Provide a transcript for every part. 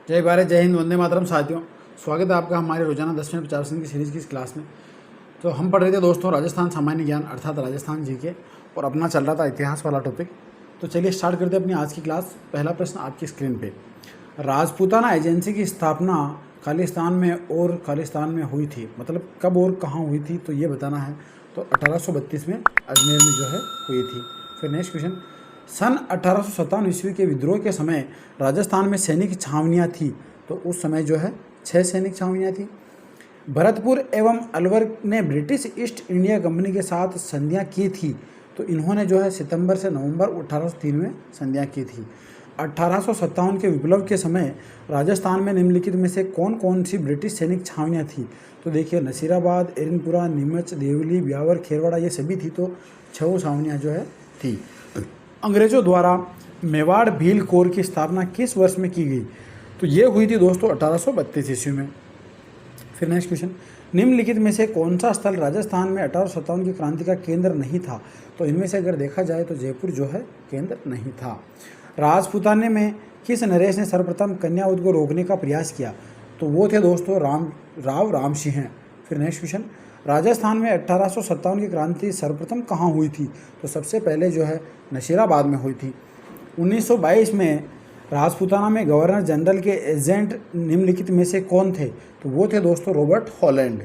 जय भारत, जय हिंद, वंदे मातरम। साथियों, स्वागत है आपका हमारे रोजाना 10 मिनट 50 की सीरीज़ की इस क्लास में। तो हम पढ़ रहे थे दोस्तों राजस्थान सामान्य ज्ञान अर्थात राजस्थान जीके, और अपना चल रहा था इतिहास वाला टॉपिक। तो चलिए स्टार्ट करते हैं अपनी आज की क्लास। पहला प्रश्न आपकी स्क्रीन पे, राजपूताना एजेंसी की स्थापना खालिस्तान में और खालिस्तान में हुई थी, मतलब कब और कहाँ हुई थी, तो ये बताना है। तो 1832 में अजमेर में जो है हुई थी। फिर नेक्स्ट क्वेश्चन, सन 1857 ईस्वी के विद्रोह के समय राजस्थान में सैनिक छावनियाँ थी, तो उस समय जो है 6 सैनिक छावनियाँ थी। भरतपुर एवं अलवर ने ब्रिटिश ईस्ट इंडिया कंपनी के साथ संधियाँ की थी, तो इन्होंने जो है सितंबर से नवंबर 1803 में संधियाँ की थी। 1857 के विप्लव के समय राजस्थान में निम्नलिखित में से कौन कौन सी ब्रिटिश सैनिक छावनियाँ थी, तो देखिए नसीराबाद, एरनपुरा, नीमच, देवली, ब्यावर, खेरवाड़ा, ये सभी थी। तो 6 छावनियाँ जो है थी। अंग्रेजों द्वारा मेवाड़ भील कोर की स्थापना किस वर्ष में की गई, तो ये हुई थी दोस्तों 1832 ईस्वी में। फिर नेक्स्ट क्वेश्चन, निम्नलिखित में से कौन सा स्थल राजस्थान में 1857 की क्रांति का केंद्र नहीं था, तो इनमें से अगर देखा जाए तो जयपुर जो है केंद्र नहीं था। राजपूताने में किस नरेश ने सर्वप्रथम कन्यावध को रोकने का प्रयास किया, तो वो थे दोस्तों राव रामसिंह। फिर नेक्स्ट क्वेश्चन, राजस्थान में 1857 की क्रांति सर्वप्रथम कहाँ हुई थी, तो सबसे पहले जो है नशीराबाद में हुई थी। 1922 में राजपूताना में गवर्नर जनरल के एजेंट निम्नलिखित में से कौन थे, तो वो थे दोस्तों रॉबर्ट हॉलैंड।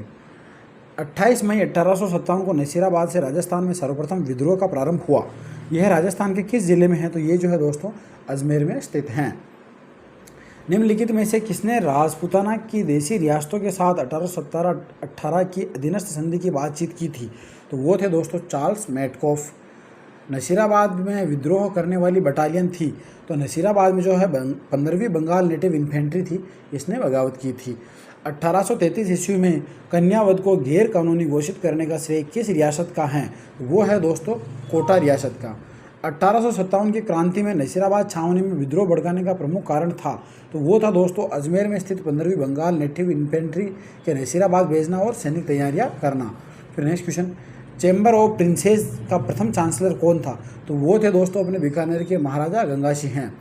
28 मई 1857 को नसीराबाद से राजस्थान में सर्वप्रथम विद्रोह का प्रारंभ हुआ। यह राजस्थान के किस जिले में है, तो ये जो है दोस्तों अजमेर में स्थित हैं। निम्नलिखित में से किसने राजपूताना की देशी रियासतों के साथ 1817-18 की अधीनस्थ संधि की बातचीत की थी, तो वो थे दोस्तों चार्ल्स मैटकॉफ। नसीराबाद में विद्रोह करने वाली बटालियन थी, तो नसीराबाद में जो है 15वीं बंगाल नेटिव इन्फेंट्री थी, इसने बगावत की थी। 1833 ईस्वी में कन्यावध को गैर कानूनी घोषित करने का श्रेय किस रियासत का है, वो है दोस्तों कोटा रियासत का। 1857 की क्रांति में नसीराबाद छावनी में विद्रोह भड़काने का प्रमुख कारण था, तो वो था दोस्तों अजमेर में स्थित 15वीं बंगाल नेटिव इन्फेंट्री के नसीराबाद भेजना और सैनिक तैयारियां करना। फिर next question, chamber of princess का प्रथम चांसलर कौन था, तो वो थे दोस्तों अपने बीकानेर के महाराजा गंगा सिंह हैं।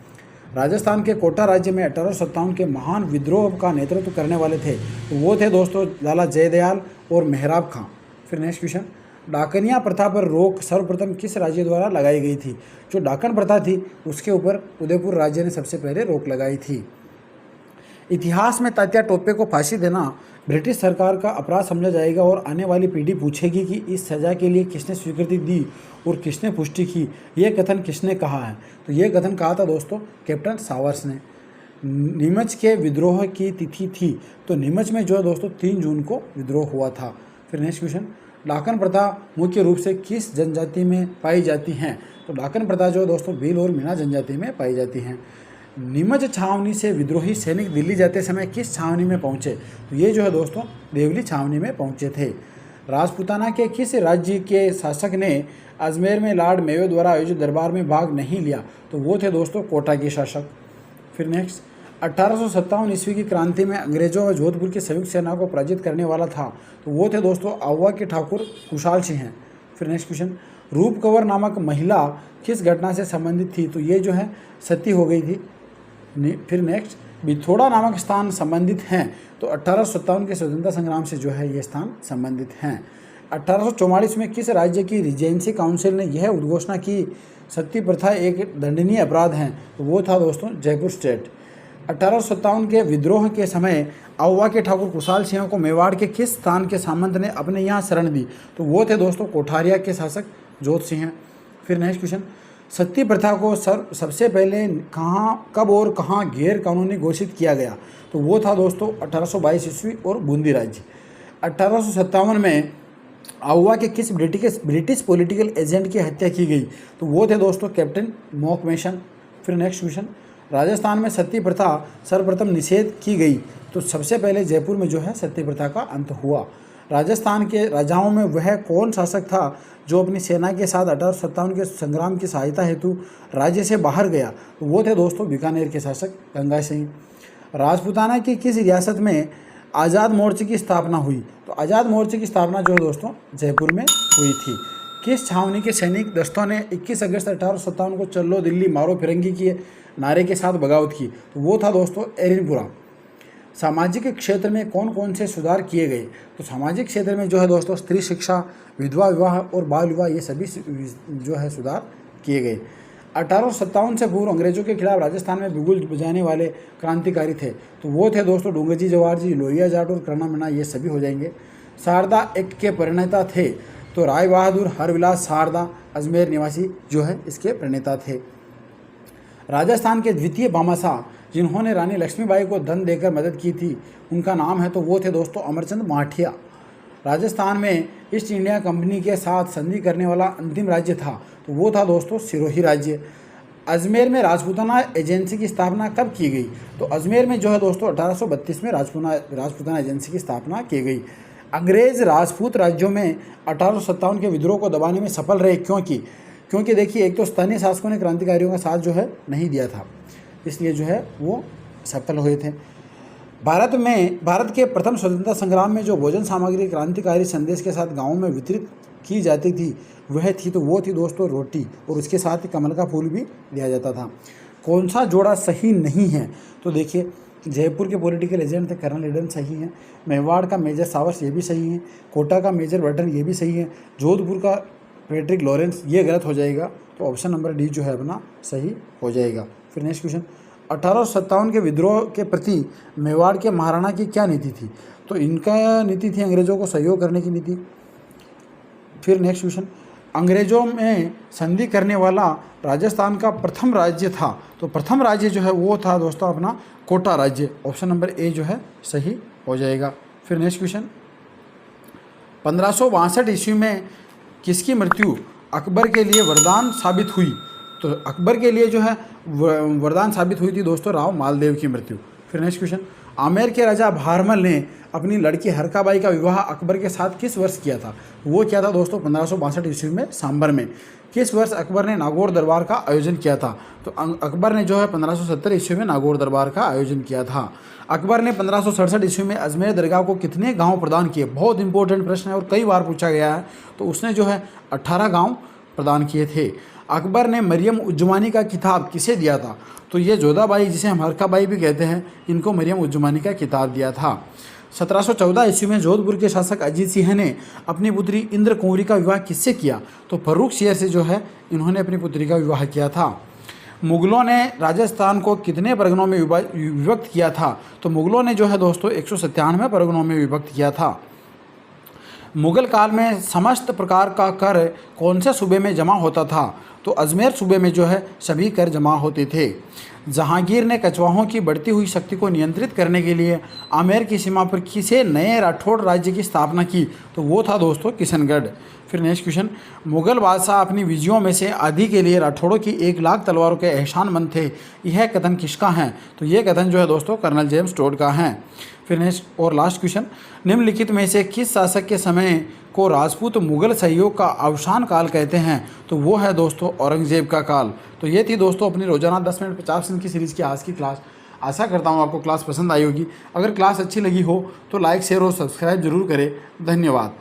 राजस्थान के कोटा राज्य में 1857 के महान विद्रोह का नेतृत्व करने वाले थे, तो वो थे दोस्तों लाला जयदयाल और मेहराब खां। फिर नेक्स्ट क्वेश्चन, डाकनिया प्रथा पर रोक सर्वप्रथम किस राज्य द्वारा लगाई गई थी, जो डाकन प्रथा थी उसके ऊपर उदयपुर राज्य ने सबसे पहले रोक लगाई थी। इतिहास में तात्या टोपे को फांसी देना ब्रिटिश सरकार का अपराध समझा जाएगा और आने वाली पीढ़ी पूछेगी कि इस सज़ा के लिए किसने स्वीकृति दी और किसने पुष्टि की, यह कथन किसने कहा है, तो यह कथन कहा था दोस्तों कैप्टन सावर्स ने। नीमच के विद्रोह की तिथि थी, तो नीमच में जो है दोस्तों 3 जून को विद्रोह हुआ था। फिर नेक्स्ट क्वेश्चन, डाकन प्रथा मुख्य रूप से किस जनजाति में पाई जाती हैं, तो डाकन प्रथा जो है दोस्तों भील और मीणा जनजाति में पाई जाती हैं। नीमच छावनी से विद्रोही सैनिक दिल्ली जाते समय किस छावनी में पहुंचे, तो ये जो है दोस्तों देवली छावनी में पहुंचे थे। राजपूताना के किस राज्य के शासक ने अजमेर में लॉर्ड मेयो द्वारा आयोजित दरबार में भाग नहीं लिया, तो वो थे दोस्तों कोटा के शासक। फिर नेक्स्ट, 1857 ईस्वी की क्रांति में अंग्रेजों और जोधपुर की संयुक्त सेना को पराजित करने वाला था, तो वो थे दोस्तों आहुआ के ठाकुर कुशाल सिंह हैं। फिर नेक्स्ट क्वेश्चन, रूप कंवर नामक महिला किस घटना से संबंधित थी, तो ये जो है सती हो गई थी। फिर नेक्स्ट, बिथोड़ा नामक स्थान संबंधित हैं, तो 1857 के स्वतंत्रता संग्राम से जो है ये स्थान संबंधित हैं। 1844 में किस राज्य की रिजेंसी काउंसिल ने यह उद्घोषणा की सती प्रथा एक दंडनीय अपराध है, तो वो था दोस्तों जयपुर स्टेट। 1857 के विद्रोह के समय आहुआ के ठाकुर कुशाल सिंह को मेवाड़ के किस स्थान के सामंत ने अपने यहाँ शरण दी, तो वो थे दोस्तों कोठारिया के शासक जोध सिंह। फिर नेक्स्ट क्वेश्चन, सती प्रथा को सबसे पहले कहाँ, कब और कहाँ गैर कानूनी घोषित किया गया, तो वो था दोस्तों 1822 ईस्वी और बूंदी राज्य। 1857 में आहुआ के किस ब्रिटिश पॉलिटिकल एजेंट की हत्या की गई, तो वो थे दोस्तों कैप्टन मॉकमेशन। फिर नेक्स्ट क्वेश्चन, राजस्थान में सती प्रथा सर्वप्रथम निषेध की गई, तो सबसे पहले जयपुर में जो है सती प्रथा का अंत हुआ। राजस्थान के राजाओं में वह कौन शासक था जो अपनी सेना के साथ 1857 के संग्राम की सहायता हेतु राज्य से बाहर गया, तो वो थे दोस्तों बीकानेर के शासक गंगा सिंह। राजपूताना की किस रियासत में आज़ाद मोर्चे की स्थापना हुई, तो आज़ाद मोर्चे की स्थापना जो है दोस्तों जयपुर में हुई थी। किस छावनी के सैनिक दस्तों ने 21 अगस्त 1857 को चलो दिल्ली मारो फिरंगी के नारे के साथ बगावत की? तो वो था दोस्तों एरिनपुरा। सामाजिक क्षेत्र में कौन कौन से सुधार किए गए? तो सामाजिक क्षेत्र में जो है दोस्तों स्त्री शिक्षा, विधवा विवाह और बाल विवाह, ये सभी जो है सुधार किए गए। 1857 से पूर्व अंग्रेजों के खिलाफ राजस्थान में बिगुल बजाने वाले क्रांतिकारी थे, तो वो थे दोस्तों डूंगरजी जवाहर जी, लोहिया जाट और कर्णा मीणा, ये सभी हो जाएंगे। शारदा एक्ट के प्रणेता थे, तो राय बहादुर हरविलास शारदा अजमेर निवासी जो है इसके प्रणेता थे। राजस्थान के द्वितीय भामाशाह जिन्होंने रानी लक्ष्मीबाई को धन देकर मदद की थी, उनका नाम है, तो वो थे दोस्तों अमरचंद माठिया। राजस्थान में ईस्ट इंडिया कंपनी के साथ संधि करने वाला अंतिम राज्य था, तो वो था दोस्तों सिरोही राज्य। अजमेर में राजपूताना एजेंसी की स्थापना कब की गई? तो अजमेर में जो है दोस्तों 1832 में राजपूताना एजेंसी की स्थापना की गई। अंग्रेज राजपूत राज्यों में 1857 के विद्रोह को दबाने में सफल रहे, क्योंकि देखिए, एक तो स्थानीय शासकों ने क्रांतिकारियों का साथ जो है नहीं दिया था, इसलिए जो है वो सफल हुए थे। भारत के प्रथम स्वतंत्रता संग्राम में जो भोजन सामग्री क्रांतिकारी संदेश के साथ गाँवों में वितरित की जाती थी वो थी दोस्तों रोटी, और उसके साथ ही कमल का फूल भी दिया जाता था। कौन सा जोड़ा सही नहीं है? तो देखिए, जयपुर के पॉलिटिकल एजेंट थे कर्नल ईडन, सही है। मेवाड़ का मेजर सावर्स, ये भी सही है। कोटा का मेजर बर्टन, ये भी सही है। जोधपुर का पैट्रिक लॉरेंस, ये गलत हो जाएगा, तो ऑप्शन नंबर डी जो है अपना सही हो जाएगा। फिर नेक्स्ट क्वेश्चन, 1857 के विद्रोह के प्रति मेवाड़ के महाराणा की क्या नीति थी? तो इनका नीति थी अंग्रेजों को सहयोग करने की नीति। फिर नेक्स्ट क्वेश्चन, अंग्रेजों में संधि करने वाला राजस्थान का प्रथम राज्य था, तो प्रथम राज्य जो है वो था दोस्तों अपना कोटा राज्य। ऑप्शन नंबर ए जो है सही हो जाएगा। फिर नेक्स्ट क्वेश्चन, 1562 ईस्वी में किसकी मृत्यु अकबर के लिए वरदान साबित हुई? तो अकबर के लिए जो है वरदान साबित हुई थी दोस्तों राव मालदेव की मृत्यु। फिर नेक्स्ट क्वेश्चन, आमेर के राजा भारमल ने अपनी लड़की हरकाबाई का विवाह अकबर के साथ किस वर्ष किया था? वो क्या था दोस्तों 1562 ईस्वी में सांबर में। किस वर्ष अकबर ने नागौर दरबार का आयोजन किया था? तो अकबर ने जो है 1570 ईस्वी में नागौर दरबार का आयोजन किया था। अकबर ने 1567 ईस्वी में अजमेर दरगाह को कितने गांव प्रदान किए? बहुत इंपॉर्टेंट प्रश्न है और कई बार पूछा गया है। तो उसने जो है 18 गांव प्रदान किए थे। अकबर ने मरियम उज्जमानी का खिताब किसे दिया था? तो ये जोधाबाई, जिसे हम हरकाबाई भी कहते हैं, इनको मरियम उज्जमानी का खिताब दिया था। 1714 ईस्वी में जोधपुर के शासक अजीत सिंह ने अपनी पुत्री इंद्र कुंवरी का विवाह किससे किया? तो फर्रुख शेर से जो है इन्होंने अपनी पुत्री का विवाह किया था। मुगलों ने राजस्थान को कितने परगनों में विभक्त किया था? तो मुगलों ने जो है दोस्तों 197 परगनों में विभक्त किया था। मुगल काल में समस्त प्रकार का कर कौन से सूबे में जमा होता था? तो अजमेर सूबे में जो है सभी कर जमा होते थे। जहांगीर ने कछवाहों की बढ़ती हुई शक्ति को नियंत्रित करने के लिए आमेर की सीमा पर किसे नए राठौड़ राज्य की स्थापना की? तो वो था दोस्तों किशनगढ़। फिर नेक्स्ट क्वेश्चन, मुगल बादशाह अपनी विजयों में से आधी के लिए राठौड़ों की 1 लाख तलवारों के एहसानमंद थे, यह कथन किसका है? तो ये कथन जो है दोस्तों कर्नल जेम्स टोड का है। फिर नेक्स्ट और लास्ट क्वेश्चन, निम्नलिखित में से किस शासक के समय को राजपूत मुगल सहयोग का अवसान काल कहते हैं? तो वो है दोस्तों औरंगजेब का काल। तो ये थी दोस्तों अपनी रोजाना 10 मिनट 50 सेकंड की सीरीज़ की आज की क्लास। आशा करता हूँ आपको क्लास पसंद आई होगी। अगर क्लास अच्छी लगी हो तो लाइक, शेयर और सब्सक्राइब जरूर करें। धन्यवाद।